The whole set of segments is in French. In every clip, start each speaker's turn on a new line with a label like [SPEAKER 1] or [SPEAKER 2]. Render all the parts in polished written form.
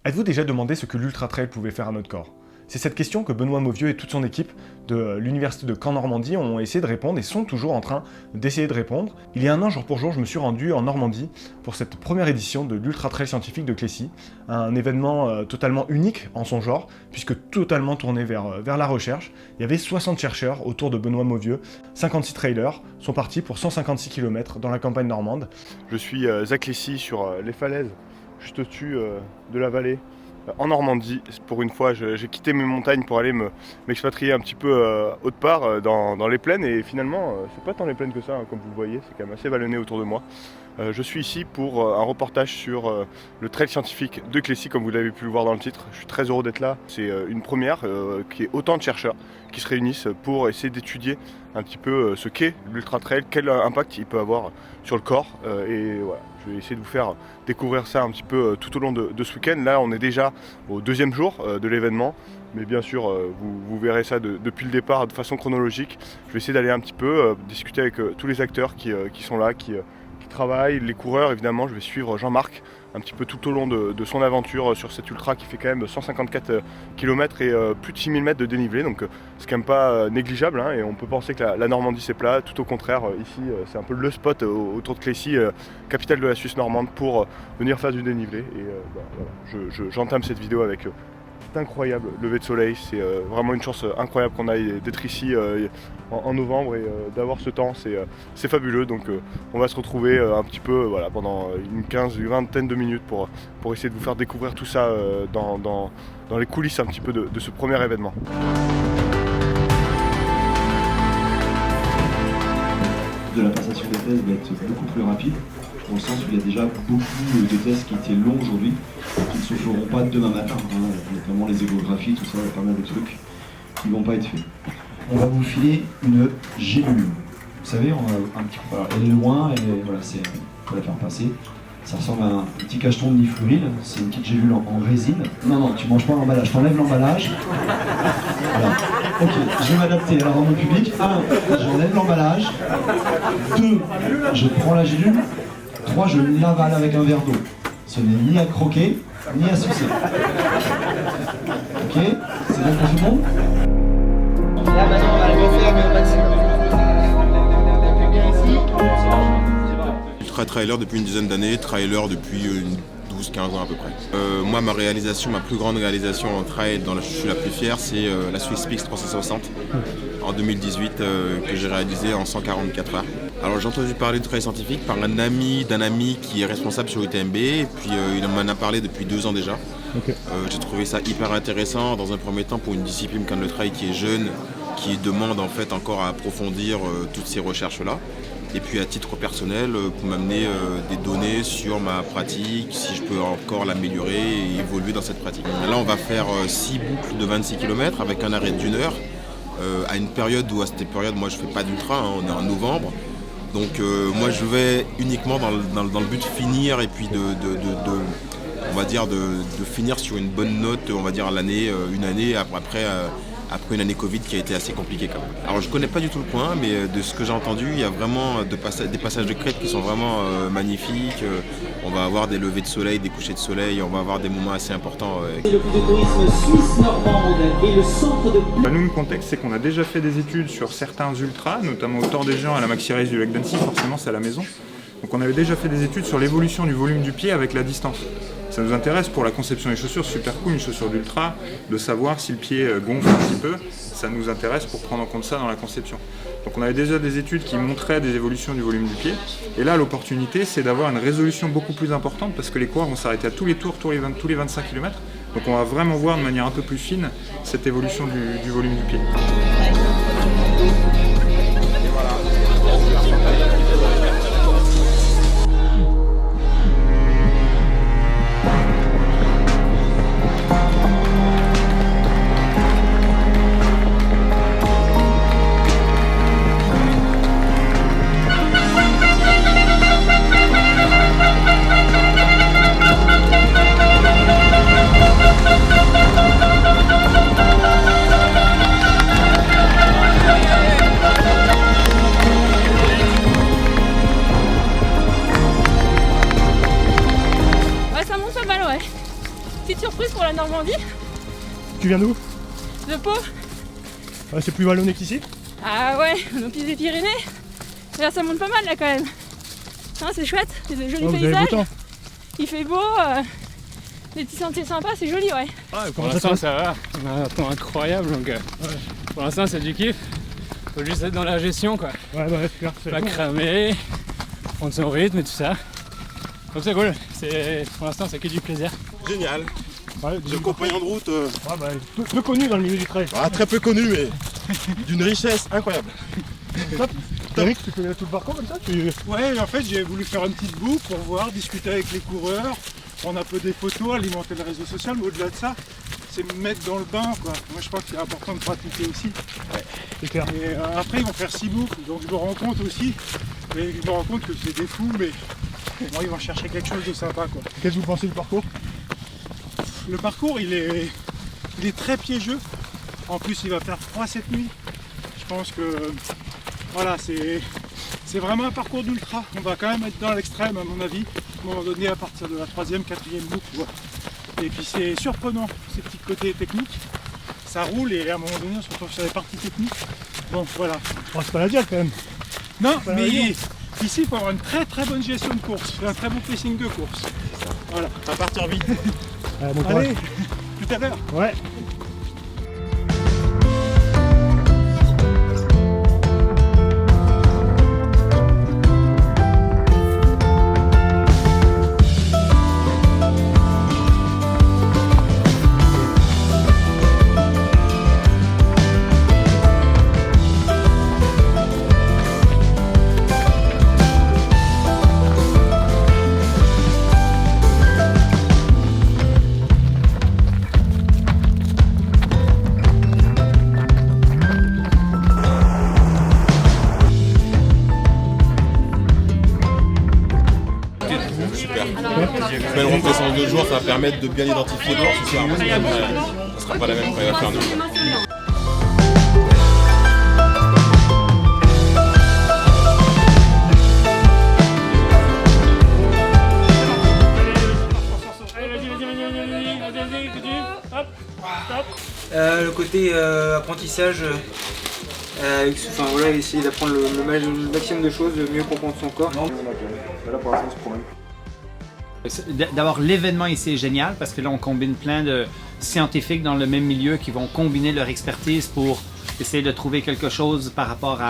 [SPEAKER 1] Êtes-vous déjà demandé ce que l'Ultra Trail pouvait faire à notre corps? C'est cette question que Benoît Mauvieux et toute son équipe de l'Université de Caen-Normandie ont essayé de répondre et sont toujours en train d'essayer de répondre. Il y a un an, jour pour jour, je me suis rendu en Normandie pour cette première édition de l'Ultra Trail scientifique de Clécy, un événement totalement unique en son genre, puisque totalement tourné vers la recherche. Il y avait 60 chercheurs autour de Benoît Mauvieux, 56 trailers sont partis pour 156 km dans la campagne normande.
[SPEAKER 2] Je suis à Clécy sur les falaises, juste au-dessus de la vallée. En Normandie, pour une fois, j'ai quitté mes montagnes pour aller m'expatrier un petit peu autre part dans les plaines et finalement c'est pas tant les plaines que ça, hein, comme vous le voyez, c'est quand même assez vallonné autour de moi. Je suis ici pour un reportage sur le trail scientifique de Clécy, comme vous l'avez pu le voir dans le titre. Je suis très heureux d'être là. C'est une première qui est autant de chercheurs qui se réunissent pour essayer d'étudier un petit peu ce qu'est l'ultra trail, quel impact il peut avoir sur le corps et voilà. Je vais essayer de vous faire découvrir ça un petit peu tout au long de ce week-end. Là, on est déjà au deuxième jour de l'événement. Mais bien sûr, vous verrez ça depuis le départ de façon chronologique. Je vais essayer d'aller un petit peu discuter avec tous les acteurs qui sont là, qui travaillent, les coureurs évidemment. Je vais suivre Jean-Marc un petit peu tout au long de son aventure sur cet ultra qui fait quand même 154 km et plus de 6000 mètres de dénivelé. Donc c'est quand même pas négligeable hein, et on peut penser que la Normandie c'est plat. Tout au contraire, ici c'est un peu le spot autour de Clécy, capitale de la Suisse normande, pour venir faire du dénivelé. Et voilà, j'entame cette vidéo avec cet incroyable lever de soleil. C'est vraiment une chance incroyable qu'on aille d'être ici en novembre et d'avoir ce temps, c'est fabuleux. Donc on va se retrouver un petit peu voilà, pendant une vingtaine de minutes pour essayer de vous faire découvrir tout ça dans les coulisses un petit peu de ce premier événement.
[SPEAKER 3] De la passation des tests va être beaucoup plus rapide, dans le sens où il y a déjà beaucoup de tests qui étaient longs aujourd'hui, qui ne se feront pas demain matin, hein, notamment les échographies, tout ça, il y a pas mal de trucs qui ne vont pas être faits. On va vous filer une gélule. Vous savez, on a un petit peu, voilà, elle est loin, voilà, on va la faire passer. Ça ressemble à un petit cacheton de nifluril, c'est une petite gélule en résine. Non, tu manges pas l'emballage, t'enlèves l'emballage. Voilà. Ok, je vais m'adapter alors dans mon public. 1, j'enlève l'emballage. 2, je prends la gélule. 3, je l'avale avec un verre d'eau. Ce n'est ni à croquer, ni à sucer. Ok, c'est bon pour tout le monde?
[SPEAKER 4] Là maintenant on va le refaire mais au maximum.
[SPEAKER 5] Ultra trailer depuis une dizaine d'années, trailer depuis 12-15 ans à peu près. Moi ma plus grande réalisation en trail dont je suis la plus fière, c'est la Swiss Peaks 360 en 2018 que j'ai réalisé en 144 heures. Alors j'ai entendu parler de trail scientifique par un ami d'un ami qui est responsable sur UTMB et puis il m'en a parlé depuis 2 ans déjà. Okay. J'ai trouvé ça hyper intéressant dans un premier temps pour une discipline comme le trail qui est jeune, qui demande en fait encore à approfondir toutes ces recherches là. Et puis à titre personnel, pour m'amener des données sur ma pratique, si je peux encore l'améliorer et évoluer dans cette pratique. Là on va faire 6 boucles de 26 km avec un arrêt d'1 heure, à une période où à cette période moi je fais pas d'ultra, hein, on est en novembre. Donc moi je vais uniquement dans le but de finir et puis on va dire de finir sur une bonne note, on va dire l'année, une année après une année Covid qui a été assez compliquée quand même. Alors je connais pas du tout le coin, mais de ce que j'ai entendu, il y a vraiment des passages de crête qui sont vraiment magnifiques. On va avoir des levées de soleil, des couchers de soleil, on va avoir des moments assez importants.
[SPEAKER 4] Le tourisme suisse normande et le centre de...
[SPEAKER 6] Nous, le contexte, c'est qu'on a déjà fait des études sur certains ultras, notamment au Thor des Géants à la Maxi Race du lac d'Annecy, forcément c'est à la maison. Donc on avait déjà fait des études sur l'évolution du volume du pied avec la distance. Ça nous intéresse pour la conception des chaussures, super cool, une chaussure d'ultra, de savoir si le pied gonfle un petit peu. Ça nous intéresse pour prendre en compte ça dans la conception. Donc on avait déjà des études qui montraient des évolutions du volume du pied. Et là, l'opportunité, c'est d'avoir une résolution beaucoup plus importante parce que les coureurs vont s'arrêter à tous les tours, tous les 25 km. Donc on va vraiment voir de manière un peu plus fine cette évolution du volume du pied.
[SPEAKER 7] construite pour la Normandie,
[SPEAKER 1] Tu viens d'où?
[SPEAKER 7] de Pau.
[SPEAKER 1] C'est plus vallonné qu'ici?
[SPEAKER 7] Ah ouais, donc les Pyrénées. Et là ça monte pas mal là quand même. Hein, c'est chouette, c'est des jolis
[SPEAKER 1] Vous avez beau
[SPEAKER 7] paysages.
[SPEAKER 1] temps.
[SPEAKER 7] Il fait beau, des petits sentiers sympas, c'est joli ouais.
[SPEAKER 8] Pour l'instant ça va, on a un temps incroyable donc pour l'instant c'est du kiff. Faut juste être dans la gestion quoi.
[SPEAKER 1] Ouais, c'est clair.
[SPEAKER 8] Pas cramer, prendre son rythme et tout ça. Donc c'est cool, pour l'instant c'est que du plaisir.
[SPEAKER 9] Génial. J'ai un compagnon de route
[SPEAKER 1] Peu connu dans le milieu du trail.
[SPEAKER 9] très peu connu mais d'une richesse incroyable.
[SPEAKER 1] Eric, tu connais tout le parcours comme ça?
[SPEAKER 10] Ouais, en fait j'ai voulu faire une petite boucle pour voir, discuter avec les coureurs, prendre un peu des photos, alimenter le réseau social, mais au-delà de ça, c'est me mettre dans le bain quoi. Moi je pense qu'il est important de pratiquer aussi.
[SPEAKER 1] C'est clair.
[SPEAKER 10] Et après ils vont faire 6 boucles, donc je me rends compte aussi, mais je me rends compte que c'est des fous, mais bon, ils vont chercher quelque chose de sympa quoi.
[SPEAKER 1] Qu'est-ce que vous pensez du parcours?
[SPEAKER 10] Le parcours il est très piégeux, en plus il va faire froid cette nuit. Je pense que voilà, c'est vraiment un parcours d'ultra. On va quand même être dans l'extrême à mon avis, à un moment donné à partir de la 3e, 4e boucle. Voilà. Et puis c'est surprenant, ces petits côtés techniques. Ça roule et à un moment donné on se retrouve sur les parties techniques. Bon voilà.
[SPEAKER 1] C'est pas la diable quand même.
[SPEAKER 10] Non, mais ici il faut avoir une très très bonne gestion de course, un très bon pacing de course. Voilà.
[SPEAKER 9] Ça va partir vite.
[SPEAKER 10] Allez, tout à l'heure.
[SPEAKER 1] Ouais.
[SPEAKER 5] Belle remontée en 2 jours, ça va permettre de bien identifier le ce soir. Ça sera pas la même quand il va faire nous.
[SPEAKER 11] Le côté apprentissage, enfin voilà, essayer d'apprendre le maximum de choses, mieux comprendre son corps.
[SPEAKER 12] D'abord, l'événement ici est génial parce que là on combine plein de scientifiques dans le même milieu qui vont combiner leur expertise pour essayer de trouver quelque chose par rapport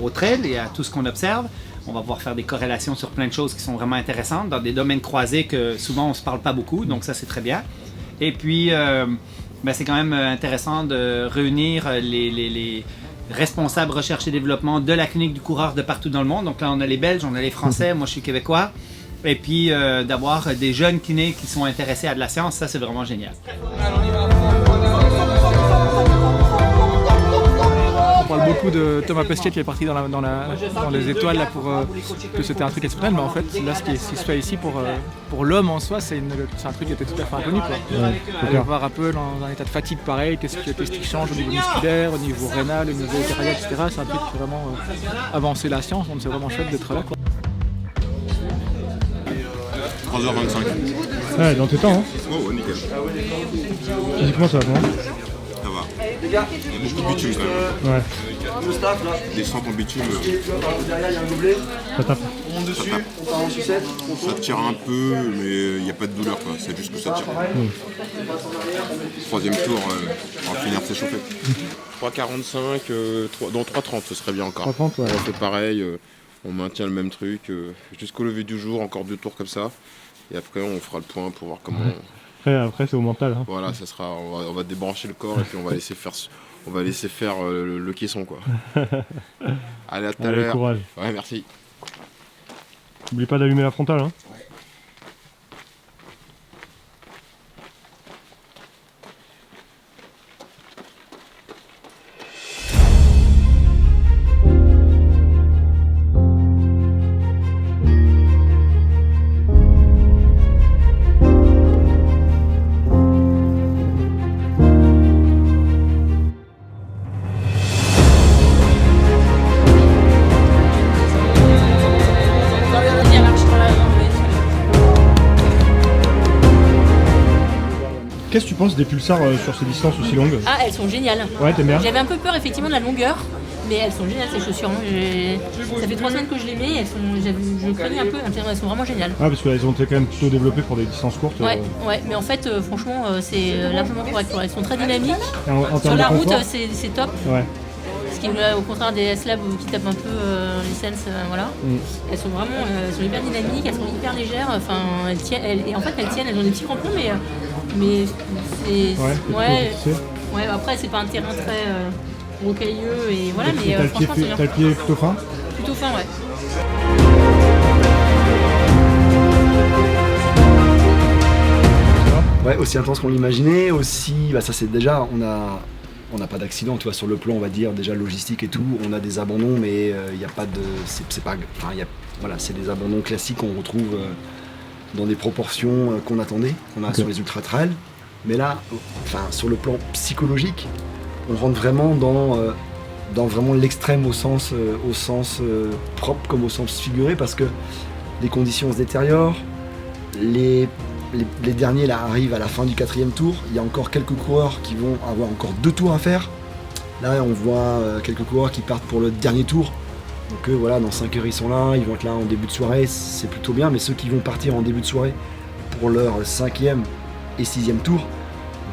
[SPEAKER 12] au trail et à tout ce qu'on observe. On va pouvoir faire des corrélations sur plein de choses qui sont vraiment intéressantes dans des domaines croisés que souvent on ne se parle pas beaucoup, donc ça c'est très bien. Et puis c'est quand même intéressant de réunir les responsables recherche et développement de la clinique du coureur de partout dans le monde. Donc là on a les Belges, on a les Français, moi je suis québécois. Et puis d'avoir des jeunes kinés qui sont intéressés à de la science, ça c'est vraiment génial.
[SPEAKER 13] On parle beaucoup de Thomas Pesquet qui est parti dans les étoiles là, pour que c'était un truc exceptionnel, mais en fait là ce qui se fait ici pour l'homme en soi c'est un truc qui était tout à fait inconnu quoi. Aller voir un peu dans un état de fatigue pareil, qu'est-ce qui change au niveau musculaire, au niveau rénal, au niveau cardiaque, etc. C'est un truc qui fait vraiment avancer la science, donc c'est vraiment chouette d'être là quoi.
[SPEAKER 5] 3h25.
[SPEAKER 1] Ouais, dans tes temps, hein.
[SPEAKER 5] Oh, nickel.
[SPEAKER 1] Physiquement, ça va comment?
[SPEAKER 5] Ça va. Il y a beaucoup de bitume quand même.
[SPEAKER 1] Ouais.
[SPEAKER 5] Descente en bitume.
[SPEAKER 1] Ça tape.
[SPEAKER 11] On monte dessus, on part en sucette,
[SPEAKER 5] Ça tire un peu, mais il n'y a pas de douleur quoi. C'est juste que ça tire. 3e tour, on va finir de s'échauffer. 3h45, dans 3h30, ce serait bien encore.
[SPEAKER 1] 3h30, ouais.
[SPEAKER 5] On fait pareil. On maintient le même truc jusqu'au lever du jour, encore 2 tours comme ça. Et après, on fera le point pour voir comment.
[SPEAKER 1] Après c'est au mental. Hein.
[SPEAKER 5] Voilà, ça sera. On va débrancher le corps et puis on va laisser faire, le caisson quoi. Allez, à tout à l'heure.
[SPEAKER 1] Courage.
[SPEAKER 5] Ouais, merci.
[SPEAKER 1] N'oublie pas d'allumer la frontale. Hein. Qu'est-ce que tu penses des pulsars sur ces distances aussi longues?
[SPEAKER 14] Ah, elles sont géniales.
[SPEAKER 1] Ouais, t'aimes bien?
[SPEAKER 14] J'avais un peu peur effectivement de la longueur, mais elles sont géniales ces chaussures. Ça fait 3 semaines que je les mets, je craignais un peu, elles sont vraiment géniales.
[SPEAKER 1] Ah, parce qu'elles ont été quand même plutôt développées pour des distances courtes.
[SPEAKER 14] Ouais, mais en fait, franchement, c'est largement correct. Elles sont très dynamiques.
[SPEAKER 1] En
[SPEAKER 14] sur la route,
[SPEAKER 1] confort,
[SPEAKER 14] c'est top.
[SPEAKER 1] Ouais.
[SPEAKER 14] Ce qui est au contraire des S-Lab qui tapent un peu les Sense, voilà. Elles sont vraiment hyper dynamiques, elles sont hyper légères. Enfin, elles tiennent, et en fait, elles tiennent. Elles ont des petits crampons, mais c'est ouais. Après, c'est pas un terrain très rocailleux et voilà, mais franchement, c'est bien.
[SPEAKER 1] T'as le pied plutôt fin?
[SPEAKER 14] Plutôt fin, ouais.
[SPEAKER 15] Ouais, aussi intense qu'on l'imaginait, aussi, ça c'est déjà, on n'a pas d'accident, tu vois, sur le plan, on va dire, déjà logistique et tout, on a des abandons, mais il n'y a pas de, voilà, c'est des abandons classiques qu'on retrouve dans des proportions qu'on attendait, qu'on a sur les ultra trails, mais là, sur le plan psychologique, on rentre vraiment dans vraiment l'extrême au sens propre comme au sens figuré, parce que les conditions se détériorent, les derniers là arrivent à la fin du 4e tour. Il y a encore quelques coureurs qui vont avoir encore 2 tours à faire. Là, on voit quelques coureurs qui partent pour le dernier tour. Donc voilà, dans 5 heures, ils sont là. Ils vont être là en début de soirée. C'est plutôt bien. Mais ceux qui vont partir en début de soirée pour leur 5e et 6e tour,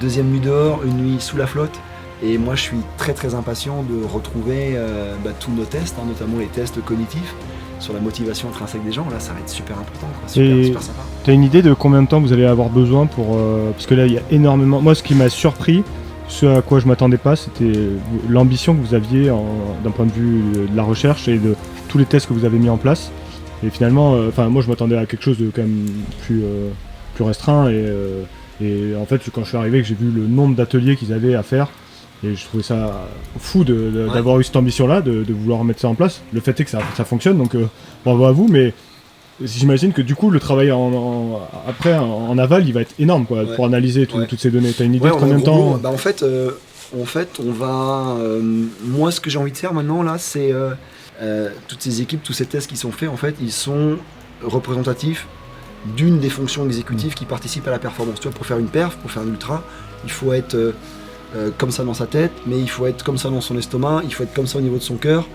[SPEAKER 15] 2e nuit dehors, une nuit sous la flotte. Et moi, je suis très très impatient de retrouver tous nos tests, notamment les tests cognitifs sur la motivation intrinsèque des gens. Là, ça va être super important, quoi. Super sympa.
[SPEAKER 1] T'as une idée de combien de temps vous allez avoir besoin pour... parce que là, il y a énormément... Moi, ce qui m'a surpris, ce à quoi je m'attendais pas, c'était l'ambition que vous aviez d'un point de vue de la recherche et de tous les tests que vous avez mis en place. Et finalement, moi, je m'attendais à quelque chose de quand même plus restreint. Et en fait, quand je suis arrivé, que j'ai vu le nombre d'ateliers qu'ils avaient à faire, et je trouvais ça fou d'avoir eu cette ambition-là, de vouloir mettre ça en place. Le fait est que ça fonctionne, donc bravo à vous, mais j'imagine que du coup, le travail après, en aval, il va être énorme quoi, pour analyser toutes ces données. T'as une idée de combien de temps
[SPEAKER 15] En fait, on va... moi, ce que j'ai envie de faire maintenant, là, c'est toutes ces équipes, tous ces tests qui sont faits, en fait, ils sont représentatifs d'une des fonctions exécutives qui participent à la performance. Tu vois, pour faire une perf, pour faire un ultra, il faut être... comme ça dans sa tête, mais il faut être comme ça dans son estomac, il faut être comme ça au niveau de son cœur,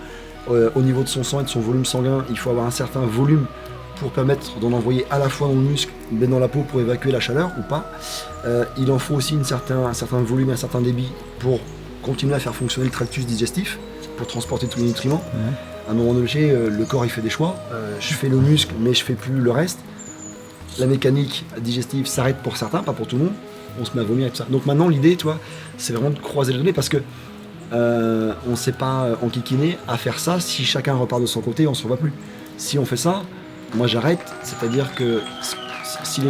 [SPEAKER 15] au niveau de son sang et de son volume sanguin, il faut avoir un certain volume pour permettre d'en envoyer à la fois dans le muscle, mais dans la peau pour évacuer la chaleur ou pas. Il en faut aussi un certain volume, un certain débit pour continuer à faire fonctionner le tractus digestif, pour transporter tous les nutriments. À un moment donné, le corps il fait des choix, je fais le muscle mais je fais plus le reste. La mécanique digestive s'arrête pour certains, pas pour tout le monde. On se met à vomir et tout ça. Donc maintenant l'idée, toi, c'est vraiment de croiser les données parce que on ne sait pas enquiquiner à faire ça si chacun repart de son côté, on ne se revoit plus. Si on fait ça, moi j'arrête, c'est-à-dire que si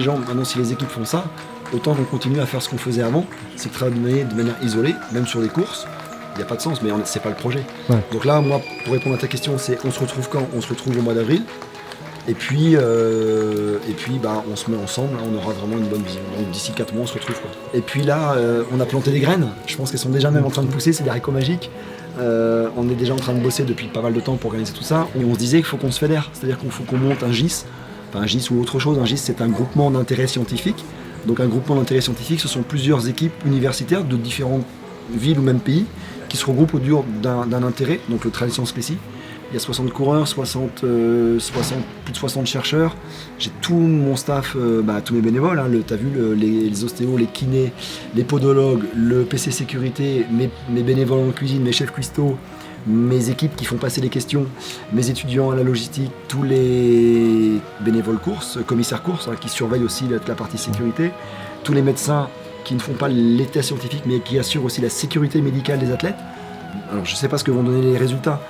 [SPEAKER 15] les équipes font ça, autant qu'on continue à faire ce qu'on faisait avant, c'est de travailler de manière isolée, même sur les courses, il n'y a pas de sens, mais c'est pas le projet. Ouais. Donc là, moi, pour répondre à ta question, c'est on se retrouve quand? On se retrouve au mois d'avril. Et puis on se met ensemble, là, on aura vraiment une bonne vision. Donc d'ici 4 mois, on se retrouve quoi. Et puis là, on a planté des graines. Je pense qu'elles sont déjà même en train de pousser, c'est des haricots magiques. On est déjà en train de bosser depuis pas mal de temps pour organiser tout ça. Et on se disait qu'il faut qu'on se fédère, c'est-à-dire qu'il faut qu'on monte un GIS, enfin un GIS ou autre chose. Un GIS, c'est un groupement d'intérêt scientifique. Donc un groupement d'intérêt scientifique, ce sont plusieurs équipes universitaires de différentes villes ou même pays qui se regroupent autour d'un intérêt, donc le trail science spécifique. Il y a 60 coureurs, plus de 60 chercheurs. J'ai tout mon staff, tous mes bénévoles. Hein, t'as vu les ostéos, les kinés, les podologues, le PC sécurité, mes bénévoles en cuisine, mes chefs cuistots, mes équipes qui font passer les questions, mes étudiants à la logistique, tous les bénévoles courses, commissaires courses, qui surveillent aussi la partie sécurité, tous les médecins qui ne font pas les tests scientifiques mais qui assurent aussi la sécurité médicale des athlètes. Alors je ne sais pas ce que vont donner les résultats.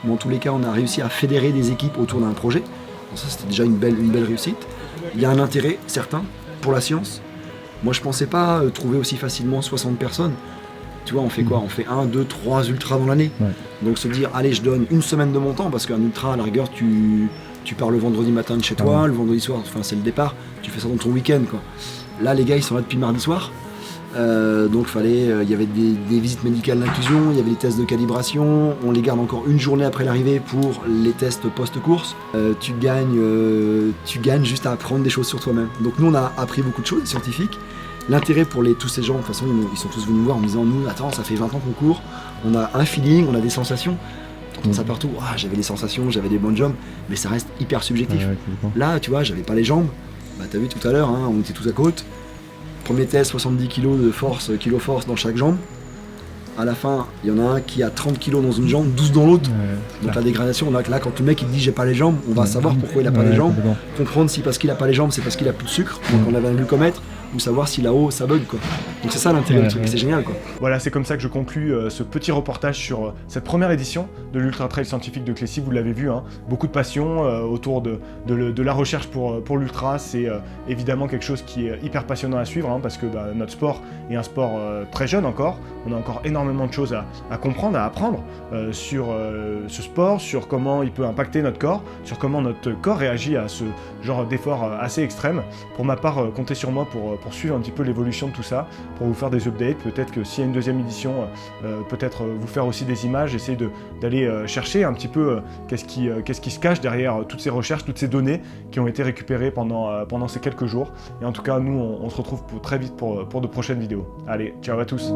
[SPEAKER 15] Mais en tous les cas, on a réussi à fédérer des équipes autour d'un projet. Donc ça, c'était déjà une belle réussite. Il y a un intérêt certain pour la science. Moi, je ne pensais pas trouver aussi facilement 60 personnes. Tu vois, on fait quoi? On fait 1, 2, 3 ultras dans l'année. Ouais. Donc se dire, allez, je donne une semaine de mon temps, parce qu'un ultra, à la rigueur, tu pars le vendredi matin de chez toi, le vendredi soir, enfin c'est le départ, tu fais ça dans ton week-end, quoi. Là, les gars, ils sont là depuis mardi soir. Donc il y avait des visites médicales d'inclusion, il y avait des tests de calibration, on les garde encore une journée après l'arrivée pour les tests post-course. Tu gagnes juste à apprendre des choses sur toi-même. Donc nous on a appris beaucoup de choses scientifiques, l'intérêt pour tous ces gens, de toute façon, ils sont tous venus me voir en me disant, nous, attends, ça fait 20 ans qu'on court, on a un feeling, on a des sensations. On ça partout, j'avais des sensations, j'avais des bonnes jambes, mais ça reste hyper subjectif. Là, tu vois, j'avais pas les jambes, bah t'as vu tout à l'heure, hein, on était tous à côte. Premier test, 70 kg de force, kilo-force dans chaque jambe. À la fin, il y en a un qui a 30 kg dans une jambe, 12 dans l'autre. Donc la dégradation, là, quand le mec il dit j'ai pas les jambes, on va savoir pourquoi il a pas les jambes, comprendre si parce qu'il a pas les jambes, c'est parce qu'il a plus de sucre, donc on avait un glucomètre, ou savoir si là-haut ça bug quoi. Donc c'est ça l'intérêt du truc, c'est génial quoi.
[SPEAKER 1] Voilà, c'est comme ça que je conclus ce petit reportage sur cette première édition de l'Ultra Trail Scientifique de Clécy, vous l'avez vu, hein, beaucoup de passion autour de la recherche pour l'ultra, c'est évidemment quelque chose qui est hyper passionnant à suivre, hein, parce que notre sport est un sport très jeune encore, on a encore énormément de choses à comprendre, à apprendre sur ce sport, sur comment il peut impacter notre corps, sur comment notre corps réagit à ce genre d'effort assez extrême. Pour ma part, comptez sur moi pour suivre un petit peu l'évolution de tout ça, pour vous faire des updates, peut-être que s'il y a une deuxième édition, peut-être vous faire aussi des images, essayer d'aller chercher un petit peu qu'est-ce qui se cache derrière toutes ces recherches, toutes ces données qui ont été récupérées pendant ces quelques jours. Et en tout cas, nous, on se retrouve très vite pour de prochaines vidéos. Allez, ciao à tous.